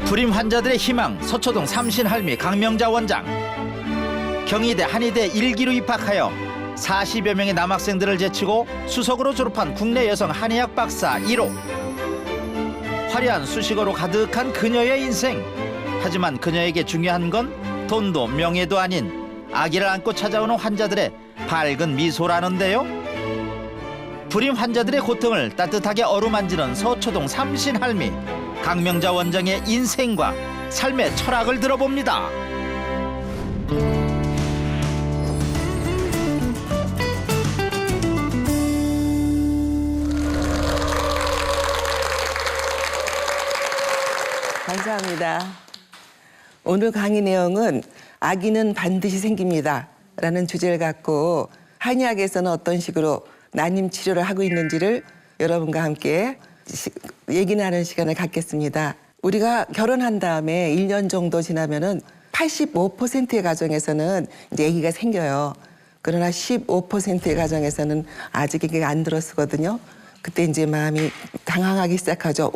불임 환자들의 희망 서초동 삼신할미 강명자 원장. 경희대 한의대 1기로 입학하여 40여 명의 남학생들을 제치고 수석으로 졸업한 국내 여성 한의학 박사 1호. 화려한 수식어로 가득한 그녀의 인생. 하지만 그녀에게 중요한 건 돈도 명예도 아닌 아기를 안고 찾아오는 환자들의 밝은 미소라는데요. 불임 환자들의 고통을 따뜻하게 어루만지는 서초동 삼신할미 강명자 원장의 인생과 삶의 철학을 들어봅니다. 감사합니다. 오늘 강의 내용은 아기는 반드시 생깁니다 라는 주제를 갖고 한의학에서는 어떤 식으로 난임 치료를 하고 있는지를 여러분과 함께 얘기 나누는 시간을 갖겠습니다. 우리가 결혼한 다음에 1년 정도 지나면은 85%의 가정에서는 이제 아기가 생겨요. 그러나 15%의 가정에서는 아직 아기가 안 들어서거든요. 그때 이제 마음이 당황하기 시작하죠.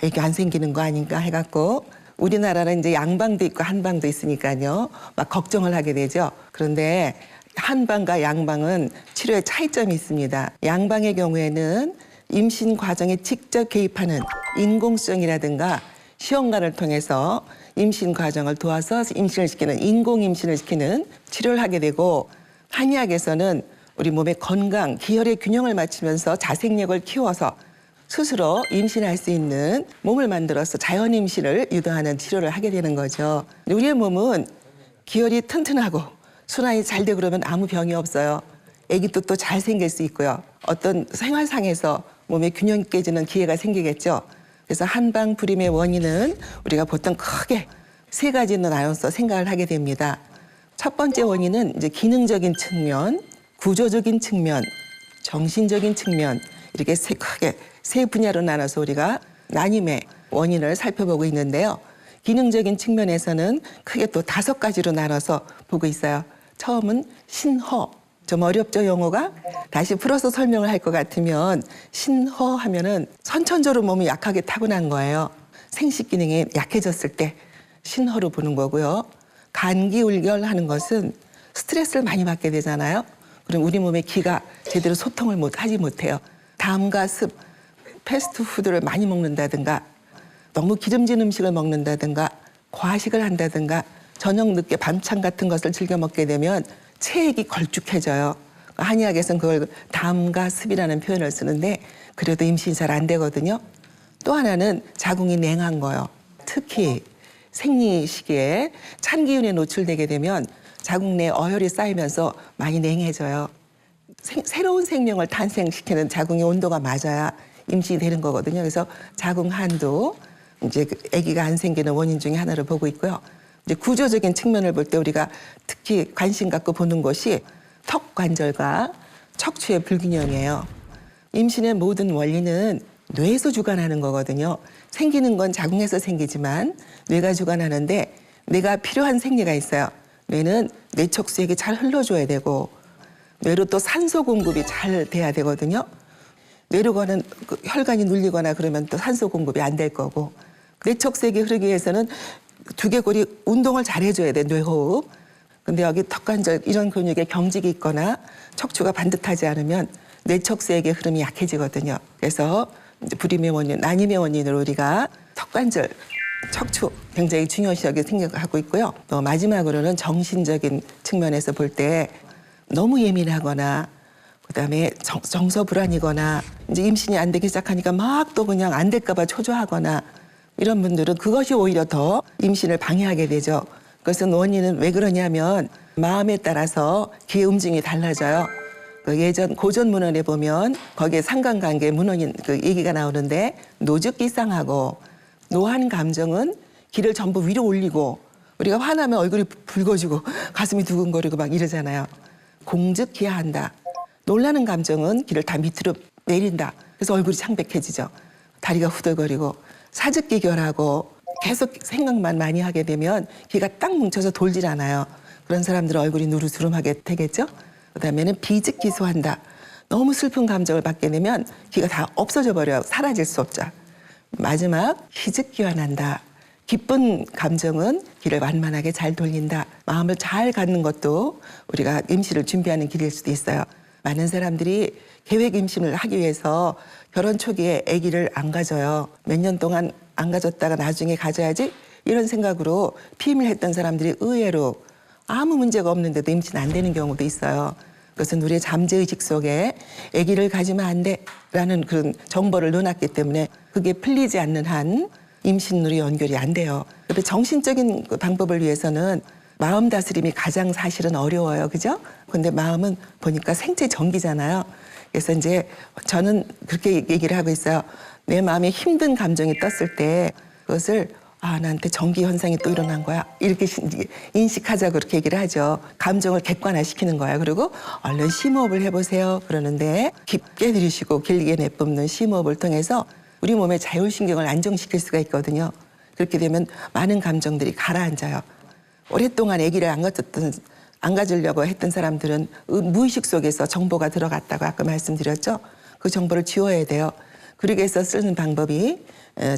아기 안 생기는 거 아닌가 해갖고 우리나라는 이제 양방도 있고 한방도 있으니까요. 막 걱정을 하게 되죠. 그런데 한방과 양방은 치료에 차이점이 있습니다. 양방의 경우에는 임신 과정에 직접 개입하는 인공수정이라든가 시험관을 통해서 임신 과정을 도와서 임신을 시키는 인공임신을 시키는 치료를 하게 되고, 한의학에서는 우리 몸의 건강, 기혈의 균형을 맞추면서 자생력을 키워서 스스로 임신할 수 있는 몸을 만들어서 자연 임신을 유도하는 치료를 하게 되는 거죠. 우리의 몸은 기혈이 튼튼하고 순환이 잘 되고 그러면 아무 병이 없어요. 아기도 또 잘 생길 수 있고요. 어떤 생활상에서 몸의 균형이 깨지는 기회가 생기겠죠. 그래서 한방 불임의 원인은 우리가 보통 크게 세 가지로 나눠서 생각을 하게 됩니다. 첫 번째 원인은 이제 기능적인 측면, 구조적인 측면, 정신적인 측면, 이렇게 크게 세 분야로 나눠서 우리가 난임의 원인을 살펴보고 있는데요. 기능적인 측면에서는 크게 또 5가지로 나눠서 보고 있어요. 처음은 신허. 좀 어렵죠, 용어가? 다시 풀어서 설명을 할 것 같으면 신허 하면은 선천적으로 몸이 약하게 타고난 거예요. 생식 기능이 약해졌을 때 신허로 보는 거고요. 간기울결하는 것은 스트레스를 많이 받게 되잖아요. 그럼 우리 몸의 기가 제대로 소통을 하지 못해요. 담과 습, 패스트푸드를 많이 먹는다든가 너무 기름진 음식을 먹는다든가 과식을 한다든가 저녁 늦게 밤참 같은 것을 즐겨 먹게 되면 체액이 걸쭉해져요. 한의학에서는 그걸 담과 습이라는 표현을 쓰는데 그래도 임신이 잘 안 되거든요. 또 하나는 자궁이 냉한 거요. 특히 생리 시기에 찬 기운에 노출되게 되면 자궁 내에 어혈이 쌓이면서 많이 냉해져요. 새로운 생명을 탄생시키는 자궁의 온도가 맞아야 임신이 되는 거거든요. 그래서 자궁 한도, 이제 아기가 안 생기는 원인 중에 하나를 보고 있고요. 이제 구조적인 측면을 볼 때 우리가 특히 관심 갖고 보는 것이 턱 관절과 척추의 불균형이에요. 임신의 모든 원리는 뇌에서 주관하는 거거든요. 생기는 건 자궁에서 생기지만 뇌가 주관하는데 뇌가 필요한 생리가 있어요. 뇌는 뇌척수에게 잘 흘러줘야 되고 뇌로 또 산소 공급이 잘 돼야 되거든요. 뇌로 가는 혈관이 눌리거나 그러면 또 산소 공급이 안 될 거고, 뇌척수에게 흐르기 위해서는 두개골이 운동을 잘 해줘야 돼, 뇌호흡. 근데 여기 턱관절 이런 근육에 경직이 있거나 척추가 반듯하지 않으면 뇌척수에게 흐름이 약해지거든요. 그래서 이제 불임의 원인, 난임의 원인으로 우리가 턱관절, 척추 굉장히 중요시하게 생각하고 있고요. 또 마지막으로는 정신적인 측면에서 볼 때 너무 예민하거나 그다음에 정서 불안이거나 이제 임신이 안 되기 시작하니까 막 또 그냥 안 될까 봐 초조하거나 이런 분들은 그것이 오히려 더 임신을 방해하게 되죠. 그것은 원인은 왜 그러냐면 마음에 따라서 기의 음증이 달라져요. 그 예전 고전 문헌에 보면 거기에 상관관계 문헌인 그 얘기가 나오는데 노죽기상하고 노한 감정은 기를 전부 위로 올리고 우리가 화나면 얼굴이 붉어지고 가슴이 두근거리고 막 이러잖아요. 공즉기하한다. 놀라는 감정은 기를 다 밑으로 내린다. 그래서 얼굴이 창백해지죠. 다리가 후들거리고 사즉기결하고 계속 생각만 많이 하게 되면 기가 딱 뭉쳐서 돌질 않아요. 그런 사람들은 얼굴이 누르스름하게 되겠죠. 그다음에는 비즉기소한다. 너무 슬픈 감정을 받게 되면 기가 다 없어져 버려요. 사라질 수 없죠. 마지막 희즉기환한다. 기쁜 감정은 길을 완만하게 잘 돌린다. 마음을 잘 갖는 것도 우리가 임신을 준비하는 길일 수도 있어요. 많은 사람들이 계획 임신을 하기 위해서 결혼 초기에 아기를 안 가져요. 몇 년 동안 안 가졌다가 나중에 가져야지 이런 생각으로 피임을 했던 사람들이 의외로 아무 문제가 없는데도 임신 안 되는 경우도 있어요. 그것은 우리의 잠재의식 속에 아기를 가지면 안 돼라는 그런 정보를 넣어놨기 때문에 그게 풀리지 않는 한 임신으로 연결이 안 돼요. 근데 정신적인 방법을 위해서는 마음 다스림이 가장 사실은 어려워요. 그죠? 근데 마음은 보니까 생체 전기잖아요. 그래서 이제 저는 그렇게 얘기를 하고 있어요. 내 마음에 힘든 감정이 떴을 때 그것을 나한테 전기 현상이 또 일어난 거야. 이렇게 인식하자고 그렇게 얘기를 하죠. 감정을 객관화시키는 거야. 그리고 얼른 심호흡을 해보세요. 그러는데 깊게 들이쉬고 길게 내뿜는 심호흡을 통해서 우리 몸의 자율신경을 안정시킬 수가 있거든요. 그렇게 되면 많은 감정들이 가라앉아요. 오랫동안 아기를 안 가지려고 했던 사람들은 무의식 속에서 정보가 들어갔다고 아까 말씀드렸죠. 그 정보를 지워야 돼요. 그러기 위해서 쓰는 방법이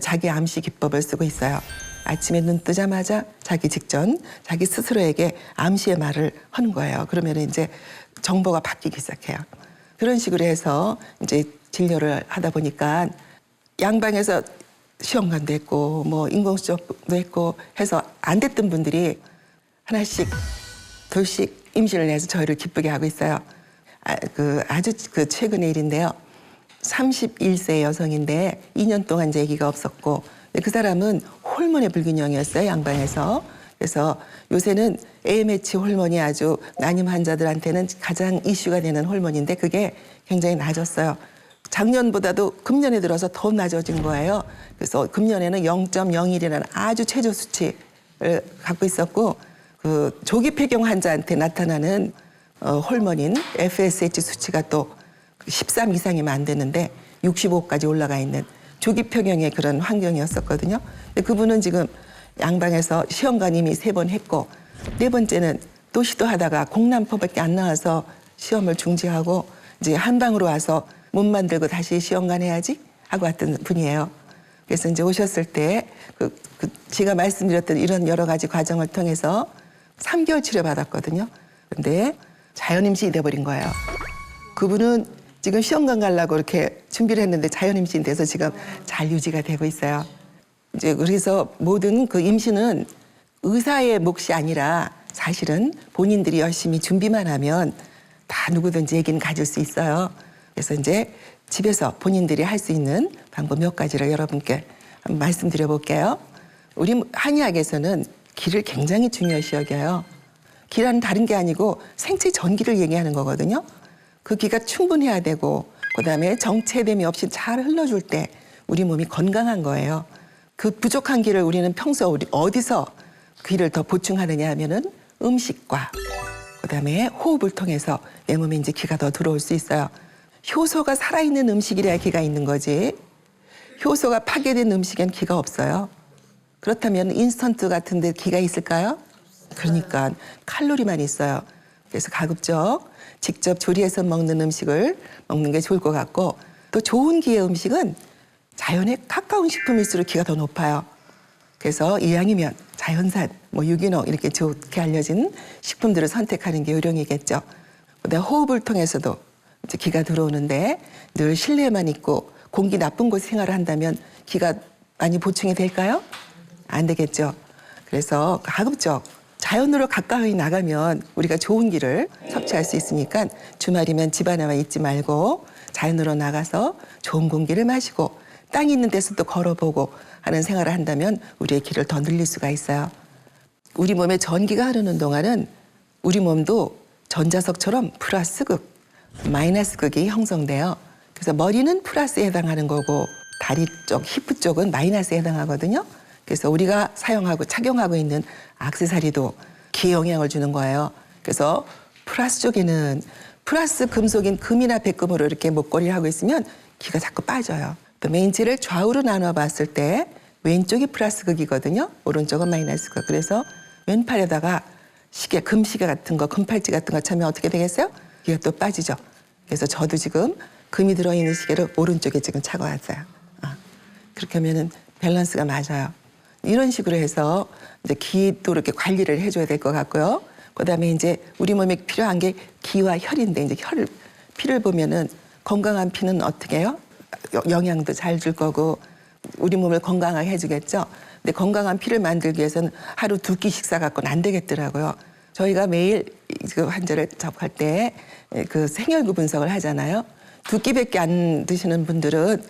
자기 암시 기법을 쓰고 있어요. 아침에 눈 뜨자마자 자기 직전 자기 스스로에게 암시의 말을 하는 거예요. 그러면 이제 정보가 바뀌기 시작해요. 그런 식으로 해서 이제 진료를 하다 보니까 양방에서 시험관도 했고 뭐 인공수정도 했고 해서 안 됐던 분들이 하나씩 둘씩 임신을 해서 저희를 기쁘게 하고 있어요. 아주 최근의 일인데요. 31세 여성인데 2년 동안 이제 아기가 없었고 그 사람은 호르몬의 불균형이었어요. 양방에서. 그래서 요새는 AMH 호르몬이 아주 난임 환자들한테는 가장 이슈가 되는 호르몬인데 그게 굉장히 낮았어요. 작년보다도 금년에 들어서 더 낮아진 거예요. 그래서 금년에는 0.01이라는 아주 최저 수치를 갖고 있었고 그 조기 폐경 환자한테 나타나는 호르몬인 FSH 수치가 또 13 이상이면 안 되는데 65까지 올라가 있는 조기 폐경의 그런 환경이었었거든요. 근데 그분은 지금 양방에서 시험관 이미 3번 했고 4번째는 또 시도하다가 공남포밖에 안 나와서 시험을 중지하고 이제 한방으로 와서 몸 만들고 다시 시험관 해야지 하고 왔던 분이에요. 그래서 이제 오셨을 때 제가 말씀드렸던 이런 여러 가지 과정을 통해서 3개월 치료받았거든요. 근데 자연임신이 돼버린 거예요. 그분은 지금 시험관 가려고 이렇게 준비를 했는데 자연임신이 돼서 지금 잘 유지가 되고 있어요. 이제 그래서 모든 그 임신은 의사의 몫이 아니라 사실은 본인들이 열심히 준비만 하면 다 누구든지 아기는 가질 수 있어요. 그래서 이제 집에서 본인들이 할 수 있는 방법 몇 가지를 여러분께 한번 말씀드려 볼게요. 우리 한의학에서는 기를 굉장히 중요시 여겨요. 기라는 다른 게 아니고 생체 전기를 얘기하는 거거든요. 그 기가 충분해야 되고 그다음에 정체됨이 없이 잘 흘러줄 때 우리 몸이 건강한 거예요. 그 부족한 기를 우리는 평소 어디서 기를 더 보충하느냐 하면은 음식과 그다음에 호흡을 통해서 내 몸에 이제 기가 더 들어올 수 있어요. 효소가 살아있는 음식이라야 기가 있는 거지. 효소가 파괴된 음식엔 기가 없어요. 그렇다면 인스턴트 같은 데 기가 있을까요? 그러니까 칼로리만 있어요. 그래서 가급적 직접 조리해서 먹는 음식을 먹는 게 좋을 것 같고 또 좋은 기의 음식은 자연에 가까운 식품일수록 기가 더 높아요. 그래서 이왕이면 자연산, 유기농 이렇게 좋게 알려진 식품들을 선택하는 게 요령이겠죠. 그다음에 호흡을 통해서도 이제 기가 들어오는데 늘 실내에만 있고 공기 나쁜 곳에 생활을 한다면 기가 많이 보충이 될까요? 안 되겠죠. 그래서 가급적 자연으로 가까이 나가면 우리가 좋은 기를 섭취할 수 있으니까 주말이면 집 안에만 있지 말고 자연으로 나가서 좋은 공기를 마시고 땅 있는 데서 또 걸어보고 하는 생활을 한다면 우리의 기를 더 늘릴 수가 있어요. 우리 몸에 전기가 흐르는 동안은 우리 몸도 전자석처럼 플러스 극, 마이너스 극이 형성돼요. 그래서 머리는 플러스에 해당하는 거고 다리 쪽, 히프 쪽은 마이너스에 해당하거든요. 그래서 우리가 사용하고 착용하고 있는 액세서리도 기에 영향을 주는 거예요. 그래서 플러스 쪽에는 플러스 금속인 금이나 백금으로 이렇게 목걸이를 하고 있으면 기가 자꾸 빠져요. 또 맨치를 좌우로 나눠 봤을 때 왼쪽이 플러스 극이거든요. 오른쪽은 마이너스 극. 그래서 왼팔에다가 시계, 금시계 같은 거, 금팔찌 같은 거 차면 어떻게 되겠어요? 기가 또 빠지죠. 그래서 저도 지금 금이 들어있는 시계를 오른쪽에 지금 차고 왔어요. 그렇게 하면은 밸런스가 맞아요. 이런 식으로 해서 이제 기도 이렇게 관리를 해줘야 될 것 같고요. 그다음에 이제 우리 몸에 필요한 게 기와 혈인데 이제 피를 보면은 건강한 피는 어떻게 해요? 영양도 잘 줄 거고 우리 몸을 건강하게 해주겠죠. 근데 건강한 피를 만들기 위해서는 하루 2끼 식사 갖고는 안 되겠더라고요. 저희가 매일 그 환자를 접할 때 그 생혈구 분석을 하잖아요. 2끼밖에 안 드시는 분들은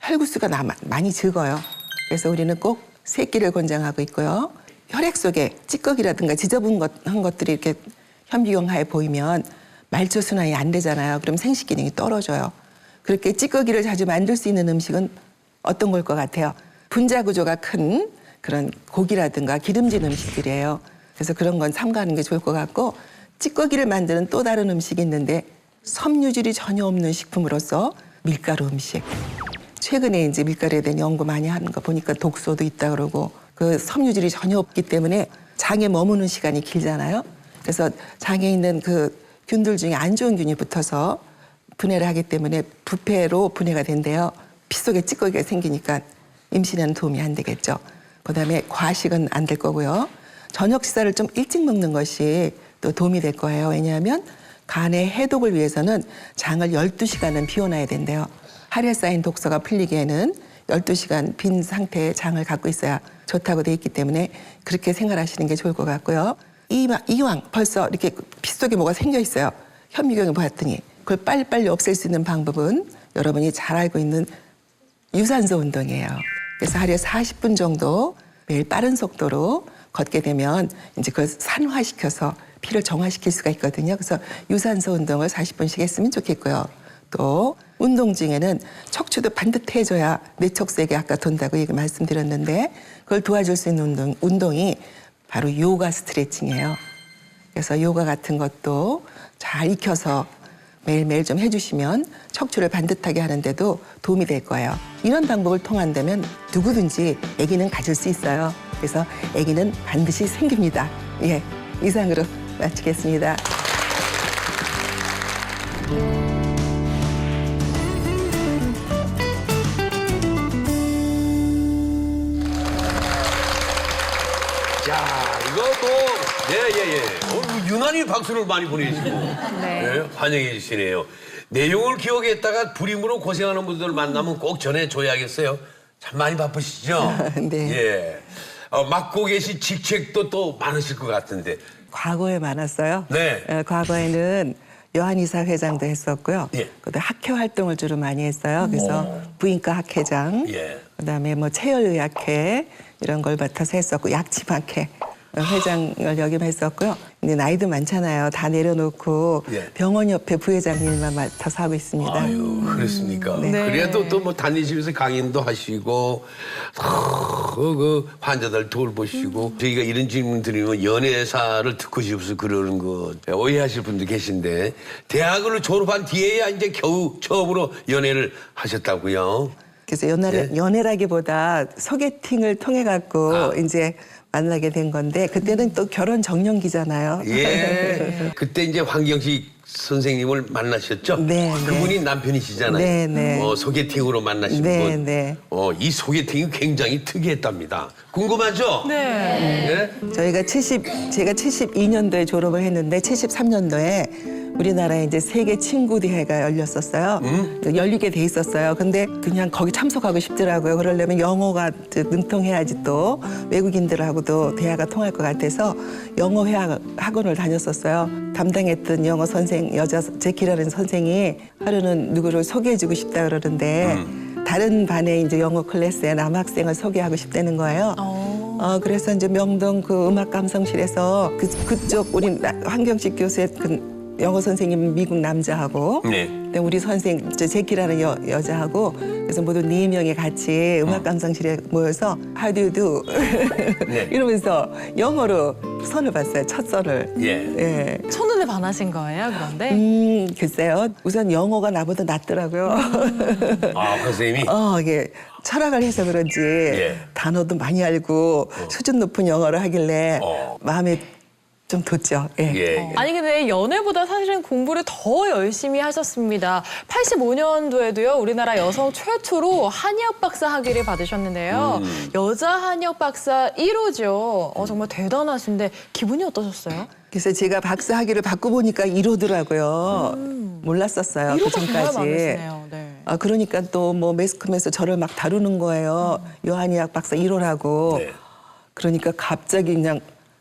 혈구수가 많이 적어요. 그래서 우리는 꼭 3끼를 권장하고 있고요. 혈액 속에 찌꺼기라든가 지저분한 것들이 이렇게 현미경하에 보이면 말초 순환이 안 되잖아요. 그럼 생식 기능이 떨어져요. 그렇게 찌꺼기를 자주 만들 수 있는 음식은 어떤 걸 것 같아요? 분자 구조가 큰 그런 고기라든가 기름진 음식들이에요. 그래서 그런 건 삼가하는 게 좋을 것 같고 찌꺼기를 만드는 또 다른 음식이 있는데 섬유질이 전혀 없는 식품으로서 밀가루 음식. 최근에 이제 밀가루에 대한 연구 많이 하는 거 보니까 독소도 있다 그러고 그 섬유질이 전혀 없기 때문에 장에 머무는 시간이 길잖아요. 그래서 장에 있는 그 균들 중에 안 좋은 균이 붙어서 분해를 하기 때문에 부패로 분해가 된대요. 피 속에 찌꺼기가 생기니까 임신에는 도움이 안 되겠죠. 그다음에 과식은 안 될 거고요. 저녁 식사를 좀 일찍 먹는 것이 또 도움이 될 거예요. 왜냐하면 간의 해독을 위해서는 장을 12시간은 비워놔야 된대요. 하루에 쌓인 독소가 풀리기에는 12시간 빈 상태의 장을 갖고 있어야 좋다고 돼 있기 때문에 그렇게 생활하시는 게 좋을 것 같고요. 이왕 벌써 이렇게 피 속에 뭐가 생겨 있어요. 현미경을 보았더니 그걸 빨리빨리 없앨 수 있는 방법은 여러분이 잘 알고 있는 유산소 운동이에요. 그래서 하루에 40분 정도 매일 빠른 속도로 걷게 되면 이제 그걸 산화시켜서 피를 정화시킬 수가 있거든요. 그래서 유산소 운동을 40분씩 했으면 좋겠고요. 또 운동 중에는 척추도 반듯해져야 뇌척색이 아까 돈다고 얘기 말씀드렸는데 그걸 도와줄 수 있는 운동이 바로 요가 스트레칭이에요. 그래서 요가 같은 것도 잘 익혀서 매일매일 좀 해주시면 척추를 반듯하게 하는데도 도움이 될 거예요. 이런 방법을 통한다면 누구든지 아기는 가질 수 있어요. 그래서 아기는 반드시 생깁니다. 예, 이상으로 마치겠습니다. 자, 이거 유난히 박수를 많이 보내주시고 네, 환영해 주시네요. 내용을 기억했다가 불임으로 고생하는 분들 만나면 꼭 전해줘야겠어요. 참 많이 바쁘시죠? 네. 예. 맡고 계신 직책도 또 많으실 것 같은데. 과거에 많았어요. 네. 과거에는 여한이사 회장도 했었고요. 예. 그다음에 학회 활동을 주로 많이 했어요. 그래서 부인과 학회장, 예. 그다음에 뭐 체열의학회 이런 걸 맡아서 했었고 약침학회 회장을 역임했었고요. 근데 나이도 많잖아요. 다 내려놓고 예. 병원 옆에 부회장 일만 맡아서 하고 있습니다. 아유, 그렇습니까? 네. 그래도 또 뭐 다니시면서 강연도 하시고, 그 환자들 돌보시고, 저희가 이런 질문 드리면 연애사를 듣고 싶어서 그러는 거 오해하실 분도 계신데, 대학을 졸업한 뒤에야 이제 겨우 처음으로 연애를 하셨다고요? 그래서 예? 연애라기보다 소개팅을 통해 갖고 이제 만나게 된 건데 그때는 또 결혼 정년기잖아요. 예. 그때 이제 황경식 선생님을 만나셨죠? 네, 그분이 남편이시잖아요. 네, 네. 소개팅으로 만나신 네, 분. 네. 이 소개팅이 굉장히 특이했답니다. 궁금하죠? 네. 예? 제가 72년도에 졸업을 했는데 73년도에 우리나라에 이제 세계 친구 대회가 열렸었어요. 열리게 돼 있었어요. 근데 그냥 거기 참석하고 싶더라고요. 그러려면 영어가 능통해야지 또 외국인들하고도 대화가 통할 것 같아서 영어 학원을 다녔었어요. 담당했던 영어 선생 여자 제키라는 선생이 하루는 누구를 소개해주고 싶다 그러는데 다른 반에 이제 영어 클래스에 남학생을 소개하고 싶다는 거예요. 그래서 이제 명동 그 음악 감성실에서 그쪽 우리 황경식 교수의 그 영어 선생님 미국 남자하고 네. 근데 우리 선생 제키라는 여자하고 그래서 모두 4명이 같이 음악 감상실에 모여서 How do you do? 네. 이러면서 영어로 선을 봤어요. 첫 선을. 예. 첫눈에 반하신 거예요, 그런데? 글쎄요. 우선 영어가 나보다 낫더라고요. 선생님이? 이게 철학을 해서 그런지 예. 단어도 많이 알고 수준 높은 영어를 하길래 마음에 좀 뒀죠. 예. 예. 아니 근데 연애보다 사실은 공부를 더 열심히 하셨습니다. 85년도에도요 우리나라 여성 최초로 한의학 박사 학위를 받으셨는데요. 여자 한의학 박사 1호죠. 정말 대단하신데 기분이 어떠셨어요? 그래서 제가 박사 학위를 받고 보니까 이러더라고요. 몰랐었어요. 그 1호가 정말 전까지. 많으시네요. 네. 그러니까 또 뭐 매스컴에서 저를 막 다루는 거예요. 요한의학 박사 1호라고. 네. 그러니까 갑자기 그냥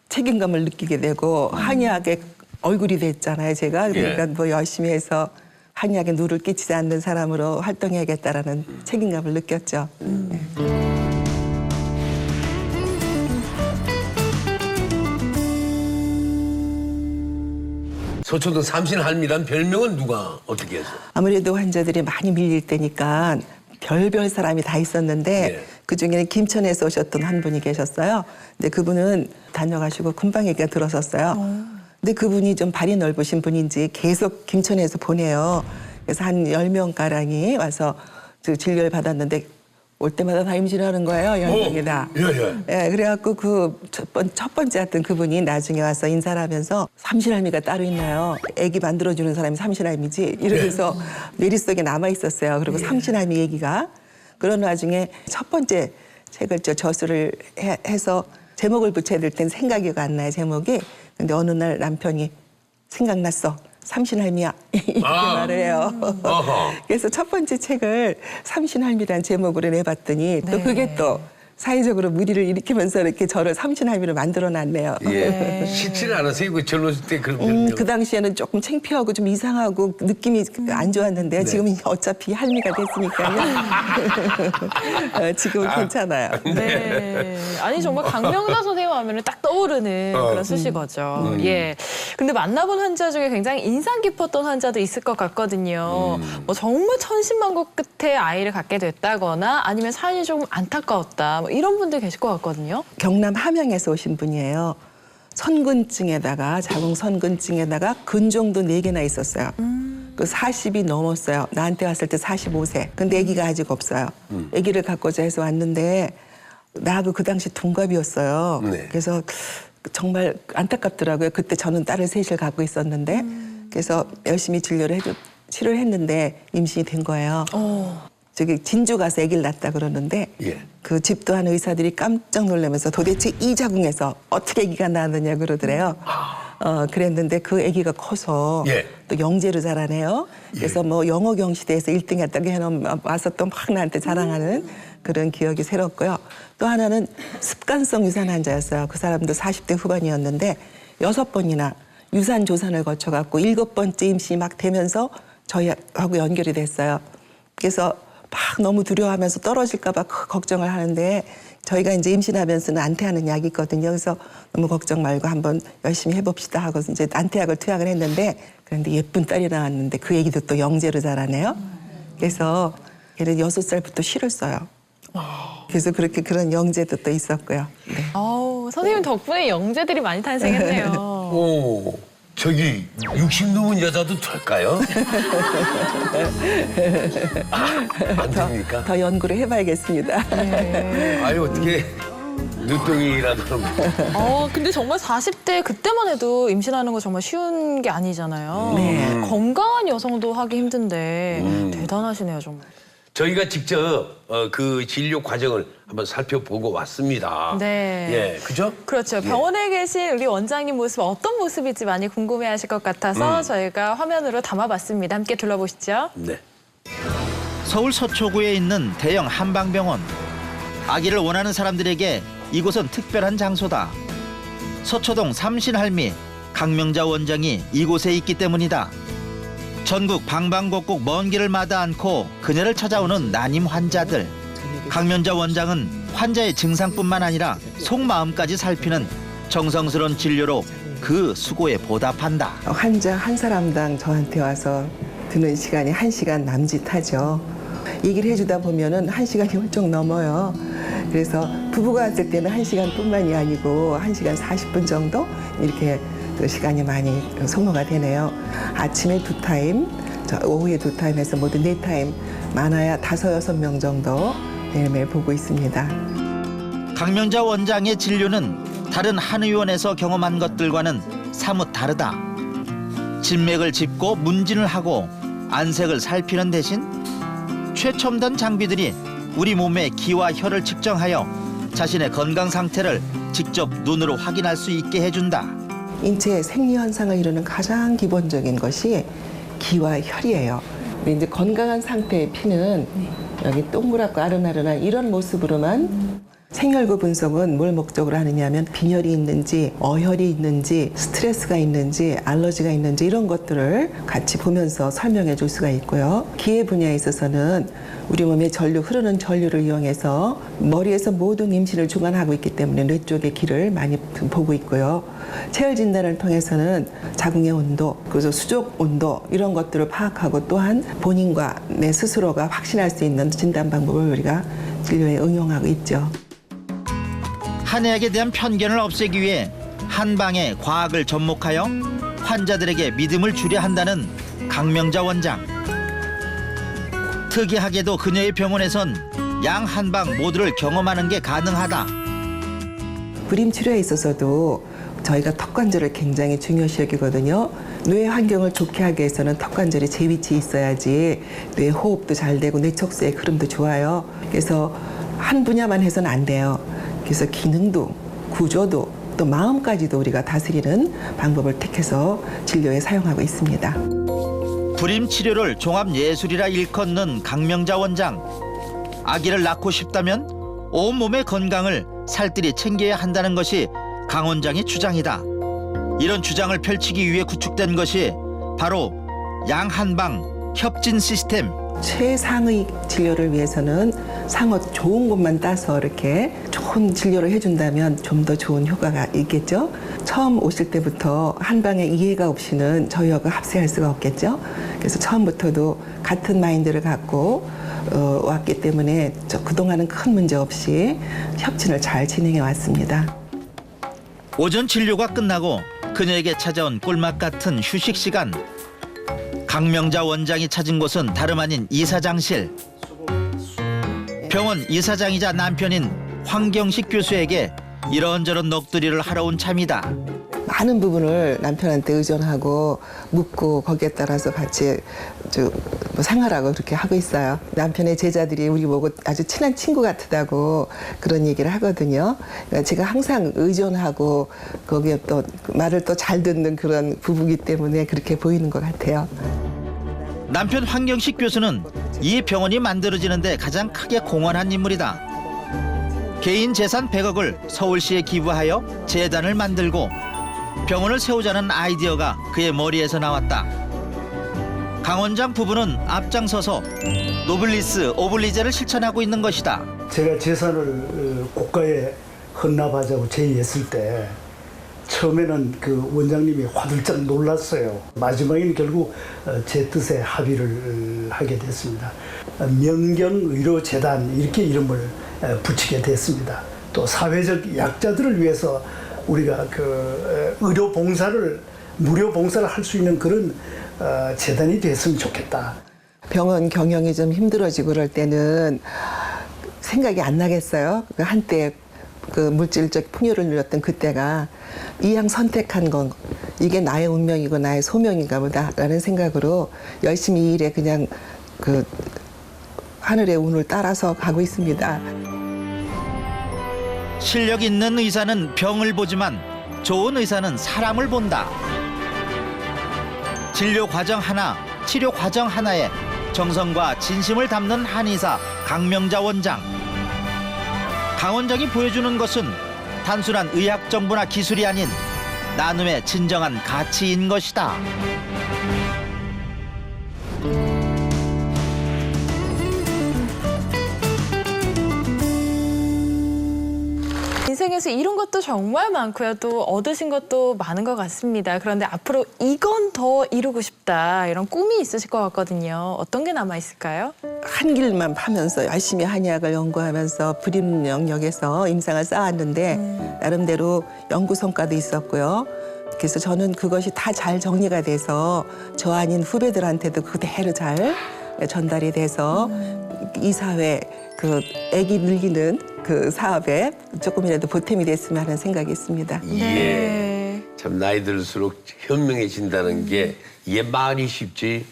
책임감을 느끼게 되고 한의학의 얼굴이 됐잖아요. 제가 그러니까 예. 뭐 열심히 해서 한의학에 누를 끼치지 않는 사람으로 활동해야겠다라는 책임감을 느꼈죠. 네. 서초동 삼신할미란 별명은 누가 어떻게 했어요? 아무래도 환자들이 많이 밀릴 때니까 별별 사람이 다 있었는데 예. 그중에는 김천에서 오셨던 한 분이 계셨어요. 근데 그분은 다녀가시고 금방 얘기가 들었었어요. 근데 그분이 좀 발이 넓으신 분인지 계속 김천에서 보내요. 그래서 한 10명가량이 와서 그 진료를 받았는데 올 때마다 다 임신하는 거예요. 10명이 다. 예, 예. 예, 그래갖고 그 첫 번째 했던 그분이 나중에 와서 인사를 하면서 삼신할미가 따로 있나요? 애기 만들어주는 사람이 삼신할미지? 이러면서 내리속에 남아있었어요. 그리고 삼신할미 얘기가. 그런 와중에 첫 번째 책을 저술을 해서 제목을 붙여야 될 땐 생각이 안 나요, 제목이. 근데 어느 날 남편이 생각났어. 삼신할미야. 이렇게 말을 해요. 어허. 그래서 첫 번째 책을 삼신할미라는 제목으로 내봤더니 또 네. 그게 또 사회적으로 무리를 일으키면서 이렇게 저를 삼신할미로 만들어놨네요. 예. 싫지는 않았어요? 그 젊었을 때 그런 별명. 그 당시에는 조금 창피하고 좀 이상하고 느낌이 안 좋았는데요. 지금은 어차피 할미가 됐으니까요. 지금은 괜찮아요. 네. 아니 정말 강명자 선생님 하면은 딱 떠오르는 그런 수식어죠. 예. 근데 만나본 환자 중에 굉장히 인상 깊었던 환자도 있을 것 같거든요. 뭐 정말 천신만고 끝에 아이를 갖게 됐다거나 아니면 삶이 조금 안타까웠다. 뭐 이런 분들 계실 것 같거든요. 경남 함양에서 오신 분이에요. 선근증에다가 자궁선근증에다가 근종도 4개나 있었어요. 그 40이 넘었어요. 나한테 왔을 때 45세. 근데 아기가 아직 없어요. 아기를 갖고자 해서 왔는데 나하고 그 당시 동갑이었어요. 네. 그래서 정말 안타깝더라고요. 그때 저는 딸을 셋을 갖고 있었는데 그래서 열심히 치료를 했는데 임신이 된 거예요. 저기 진주 가서 아기를 낳았다 그러는데 예. 그 집도한 의사들이 깜짝 놀라면서 도대체 이 자궁에서 어떻게 아기가 나왔느냐 그러더래요. 그랬는데 그 아기가 커서 예. 또 영재로 자라네요. 그래서 뭐 영어 경시대에서 1등 했다고 해놓으면 와서 또 막 나한테 자랑하는 그런 기억이 새롭고요. 또 하나는 습관성 유산 환자였어요. 그 사람도 40대 후반이었는데 6번이나 유산 조산을 거쳐갖고 7번째 임신이 막 되면서 저희하고 연결이 됐어요. 그래서 막 너무 두려워하면서 떨어질까 봐 걱정을 하는데 저희가 이제 임신하면서는 안태하는 약이 있거든요. 그래서 너무 걱정 말고 한번 열심히 해봅시다 하고 이제 안태약을 투약을 했는데 그런데 예쁜 딸이 나왔는데 그 얘기도 또 영재로 자라네요. 그래서 걔는 6살부터 시를 써요. 그래서 그렇게 그런 영재도 또 있었고요. 네. 아우, 선생님 덕분에 영재들이 많이 탄생했네요. 오, 저기 60 넘은 여자도 될까요? 안 됩니까? 더 연구를 해봐야겠습니다. 아니 어떻게 늦둥이라도 근데 정말 40대 그때만 해도 임신하는 거 정말 쉬운 게 아니잖아요. 네. 건강한 여성도 하기 힘든데 대단하시네요, 정말. 저희가 직접 그 진료 과정을 한번 살펴보고 왔습니다. 네. 예, 그죠? 그렇죠. 병원에 계신 우리 원장님 모습 어떤 모습일지 많이 궁금해하실 것 같아서 저희가 화면으로 담아봤습니다. 함께 둘러보시죠. 네. 서울 서초구에 있는 대형 한방병원. 아기를 원하는 사람들에게 이곳은 특별한 장소다. 서초동 삼신할미 강명자 원장이 이곳에 있기 때문이다. 전국 방방곡곡 먼 길을 마다 않고 그녀를 찾아오는 난임 환자들. 강명자 원장은 환자의 증상뿐만 아니라 속마음까지 살피는 정성스러운 진료로 그 수고에 보답한다. 환자 한 사람당 저한테 와서 드는 시간이 1시간 남짓하죠. 얘기를 해주다 보면은 1시간이 훌쩍 넘어요. 그래서 부부가 왔을 때는 1시간뿐만이 아니고 1시간 40분 정도 이렇게 그 시간이 많이 소모가 되네요. 아침에 2타임, 오후에 2타임에서 모두 4타임, 많아야 5, 6명 정도 매일매일 보고 있습니다. 강명자 원장의 진료는 다른 한의원에서 경험한 것들과는 사뭇 다르다. 진맥을 짚고 문진을 하고 안색을 살피는 대신 최첨단 장비들이 우리 몸의 기와 혈을 측정하여 자신의 건강 상태를 직접 눈으로 확인할 수 있게 해준다. 인체의 생리 현상을 이루는 가장 기본적인 것이 기와 혈이에요. 이제 건강한 상태의 피는 여기 동그랗고 아른아른한 이런 모습으로만 생혈구 분석은 뭘 목적으로 하느냐면 빈혈이 있는지 어혈이 있는지 스트레스가 있는지 알러지가 있는지 이런 것들을 같이 보면서 설명해 줄 수가 있고요. 기의 분야에 있어서는 우리 몸에 전류 흐르는 전류를 이용해서 머리에서 모든 임신을 주관하고 있기 때문에 뇌 쪽의 기를 많이 보고 있고요. 체열 진단을 통해서는 자궁의 온도, 그래서 수족 온도 이런 것들을 파악하고 또한 본인과 내 스스로가 확신할 수 있는 진단 방법을 우리가 진료에 응용하고 있죠. 한의학에 대한 편견을 없애기 위해 한방에 과학을 접목하여 환자들에게 믿음을 주려 한다는 강명자 원장. 특이하게도 그녀의 병원에선 양 한방 모두를 경험하는 게 가능하다. 불임 치료에 있어서도 저희가 턱관절을 굉장히 중요시 여기거든요. 뇌 환경을 좋게 하기 위해서는 턱관절이 제 위치에 있어야지 뇌 호흡도 잘 되고 뇌 척수의 흐름도 좋아요. 그래서 한 분야만 해서는 안 돼요. 그래서 기능도 구조도 또 마음까지도 우리가 다스리는 방법을 택해서 진료에 사용하고 있습니다. 불임 치료를 종합 예술이라 일컫는 강명자 원장. 아기를 낳고 싶다면 온몸의 건강을 살뜰히 챙겨야 한다는 것이 강 원장의 주장이다. 이런 주장을 펼치기 위해 구축된 것이 바로 양한방 협진 시스템. 최상의 진료를 위해서는 상어 좋은 곳만 따서 이렇게 좋은 진료를 해준다면 좀 더 좋은 효과가 있겠죠. 처음 오실 때부터 한방에 이해가 없이는 저희하고 합세할 수가 없겠죠. 그래서 처음부터도 같은 마인드를 갖고 왔기 때문에 그동안은 큰 문제 없이 협진을 잘 진행해 왔습니다. 오전 진료가 끝나고 그녀에게 찾아온 꿀맛 같은 휴식 시간. 강명자 원장이 찾은 곳은 다름 아닌 이사장실. 병원 이사장이자 남편인 황경식 교수에게 이런저런 넋두리를 하러 온 참이다. 많은 부분을 남편한테 의존하고 묻고 거기에 따라서 같이 생활하고 그렇게 하고 있어요. 남편의 제자들이 우리 보고 아주 친한 친구 같다고 그런 얘기를 하거든요. 그러니까 제가 항상 의존하고 거기에 또 말을 또 잘 듣는 그런 부부이기 때문에 그렇게 보이는 것 같아요. 남편 황경식 교수는 이 병원이 만들어지는데 가장 크게 공헌한 인물이다. 개인 재산 100억을 서울시에 기부하여 재단을 만들고 병원을 세우자는 아이디어가 그의 머리에서 나왔다. 강 원장 부부는 앞장서서 노블리스 오블리제를 실천하고 있는 것이다. 제가 재산을 국가에 헌납하자고 제의했을 때 처음에는 그 원장님이 화들짝 놀랐어요. 마지막에는 결국 제 뜻에 합의를 하게 됐습니다. 명경의료재단 이렇게 이름을 붙이게 됐습니다. 또 사회적 약자들을 위해서 우리가 그 의료 봉사를 무료 봉사를 할 수 있는 그런 재단이 됐으면 좋겠다. 병원 경영이 좀 힘들어지고 그럴 때는 생각이 안 나겠어요. 한때 그 물질적 풍요를 누렸던 그때가 이 양 선택한 건 이게 나의 운명이고 나의 소명인가 보다라는 생각으로 열심히 이 일에 그냥 그 하늘의 운을 따라서 가고 있습니다. 실력 있는 의사는 병을 보지만 좋은 의사는 사람을 본다. 진료 과정 하나, 치료 과정 하나에 정성과 진심을 담는 한의사 강명자 원장. 강 원장이 보여주는 것은 단순한 의학 정보나 기술이 아닌 나눔의 진정한 가치인 것이다. 인생에서 이룬 것도 정말 많고요. 또 얻으신 것도 많은 것 같습니다. 그런데 앞으로 이건 더 이루고 싶다 이런 꿈이 있으실 것 같거든요. 어떤 게 남아 있을까요? 한 길만 파면서 열심히 한의학을 연구하면서 불임 영역에서 임상을 쌓았는데 나름대로 연구 성과도 있었고요. 그래서 저는 그것이 다 잘 정리가 돼서 저 아닌 후배들한테도 그대로 잘 전달이 돼서 이 사회 그 아기 늘리는 그 사업에 조금이라도 보탬이 됐으면 하는 생각이 있습니다. 네. 참 나이 들수록 현명해진다는 게 이게 말이 쉽지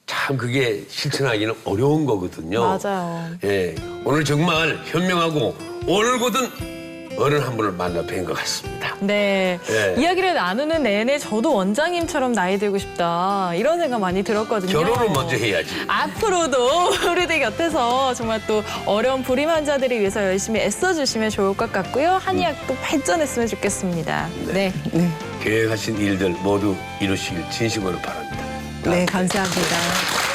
참 그게 실천하기는 어려운 거거든요. 맞아요. 예, 오늘 정말 현명하고 올곧은 어른 한 분을 만나 뵌 것 같습니다. 네. 예. 이야기를 나누는 내내 저도 원장님처럼 나이 들고 싶다. 이런 생각 많이 들었거든요. 결혼을 먼저 해야지. 앞으로도 우리들 곁에서 정말 또 어려운 불임 환자들을 위해서 열심히 애써주시면 좋을 것 같고요. 한의학도 발전했으면 좋겠습니다. 네. 계획하신 일들 모두 이루시길 진심으로 바랍니다. 네, 감사합니다.